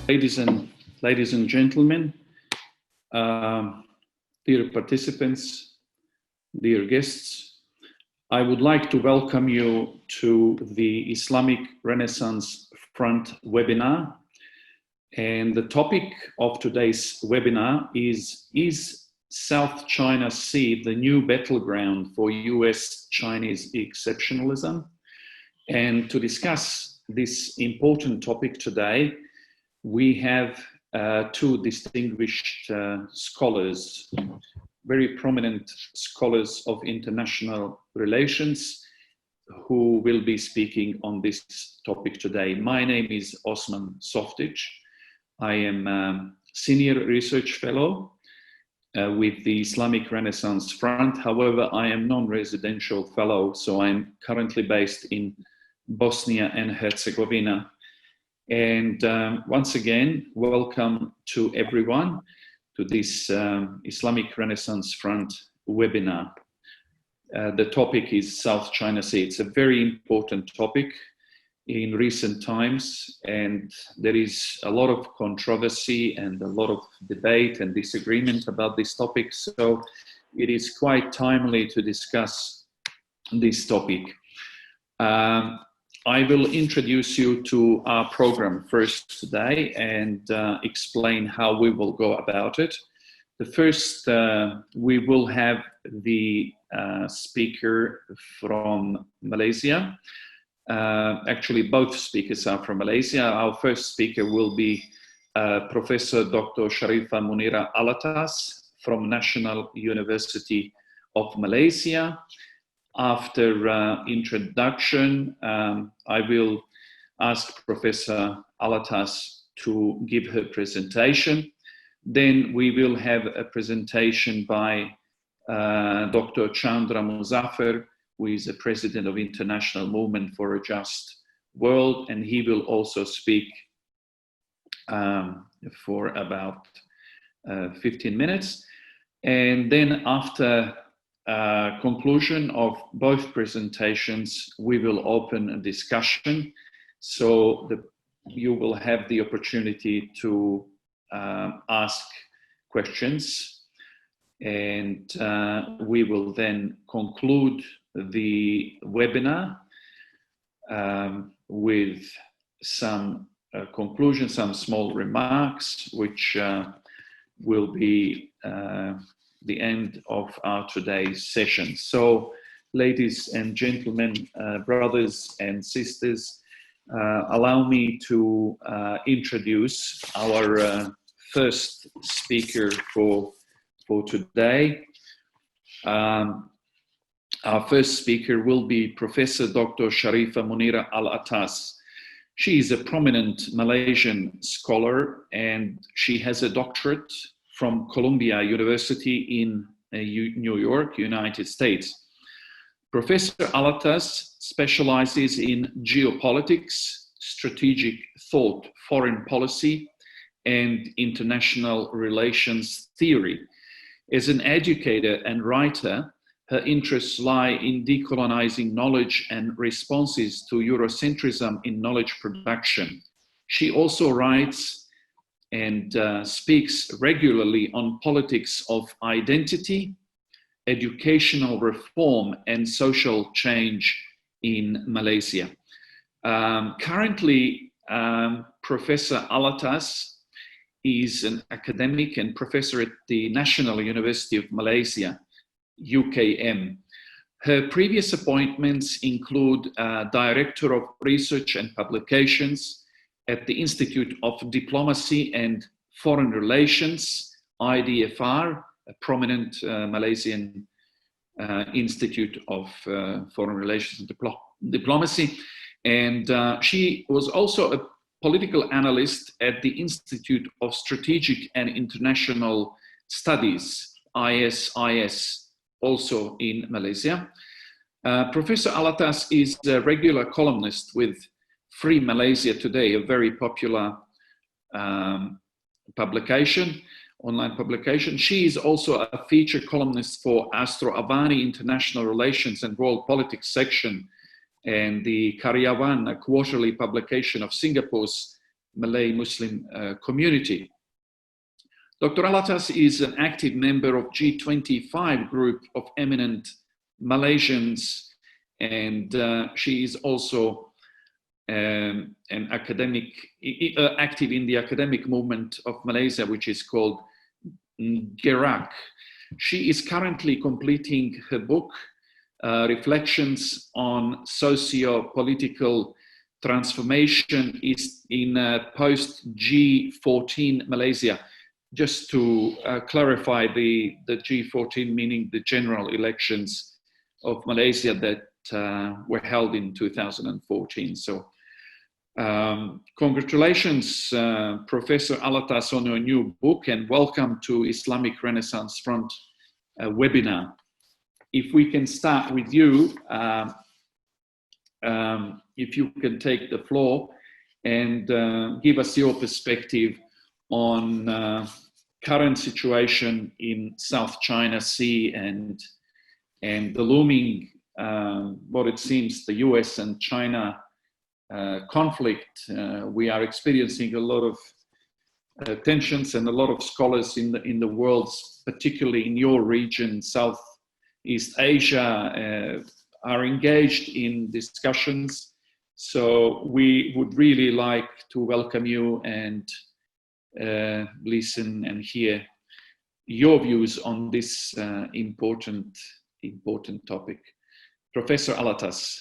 Ladies and gentlemen, dear participants, dear guests, I would like to welcome you to the Islamic Renaissance Front webinar. And the topic of today's webinar is South China Sea the new battleground for US-Chinese exceptionalism? And to discuss this important topic today, we have two distinguished scholars, very prominent scholars of international relations, who will be speaking on this topic today. My name is Osman Softic. I am a senior research fellow with the Islamic Renaissance Front. However, I am non-residential fellow, so I'm currently based in Bosnia and Herzegovina. And once again, welcome to everyone to this Islamic Renaissance Front webinar. The topic is South China Sea. It's a very important topic in recent times, and there is a lot of controversy and a lot of debate and disagreement about this topic. So it is quite timely to discuss this topic. I will introduce you to our program first today and explain how we will go about it. The first, we will have the speaker from Malaysia. Actually, both speakers are from Malaysia. Our first speaker will be Professor Dr. Sharifah Munira Alatas from National University of Malaysia. After introduction, I will ask Professor Alatas to give her presentation. Then we will have a presentation by Dr. Chandra Muzaffar, who is the president of International Movement for a Just World, and he will also speak for about 15 minutes. And then after conclusion of both presentations, we will open a discussion. So you will have the opportunity to ask questions, and we will then conclude the webinar with some conclusion, some small remarks, which will be the end of our today's session. So, ladies and gentlemen, brothers and sisters, allow me to introduce our first speaker for today. Our first speaker will be Professor Dr. Sharifah Munira Alatas. She is a prominent Malaysian scholar, and she has a doctorate from Columbia University in New York, United States. Professor Alatas specializes in geopolitics, strategic thought, foreign policy, and international relations theory. As an educator and writer, her interests lie in decolonizing knowledge and responses to Eurocentrism in knowledge production. She also writes and speaks regularly on politics of identity, educational reform, and social change in Malaysia. Currently, Professor Alatas is an academic and professor at the National University of Malaysia, UKM. Her previous appointments include Director of Research and Publications at the Institute of Diplomacy and Foreign Relations, IDFR, a prominent Malaysian Institute of Foreign Relations and Diplomacy. And she was also a political analyst at the Institute of Strategic and International Studies, ISIS, also in Malaysia. Professor Alatas is a regular columnist with Free Malaysia Today, a very popular publication, online publication. She is also a feature columnist for Astro Avani International Relations and World Politics section, and the Karyawan, a quarterly publication of Singapore's Malay Muslim community. Dr. Alatas is an active member of G25 group of eminent Malaysians, and she is also an academic, active in the academic movement of Malaysia, which is called Gerak. She is currently completing her book, Reflections on Socio-Political Transformation is in post G14 Malaysia. Just to clarify, the G14 meaning the general elections of Malaysia that were held in 2014. So congratulations, Professor Alatas, on your new book, and welcome to Islamic Renaissance Front webinar. If we can start with you, if you can take the floor and give us your perspective on current situation in South China Sea and the looming, what it seems, the US and China conflict. We are experiencing a lot of tensions, and a lot of scholars in the world, particularly in your region, Southeast Asia, are engaged in discussions. So we would really like to welcome you and listen and hear your views on this important topic. Professor Alatas.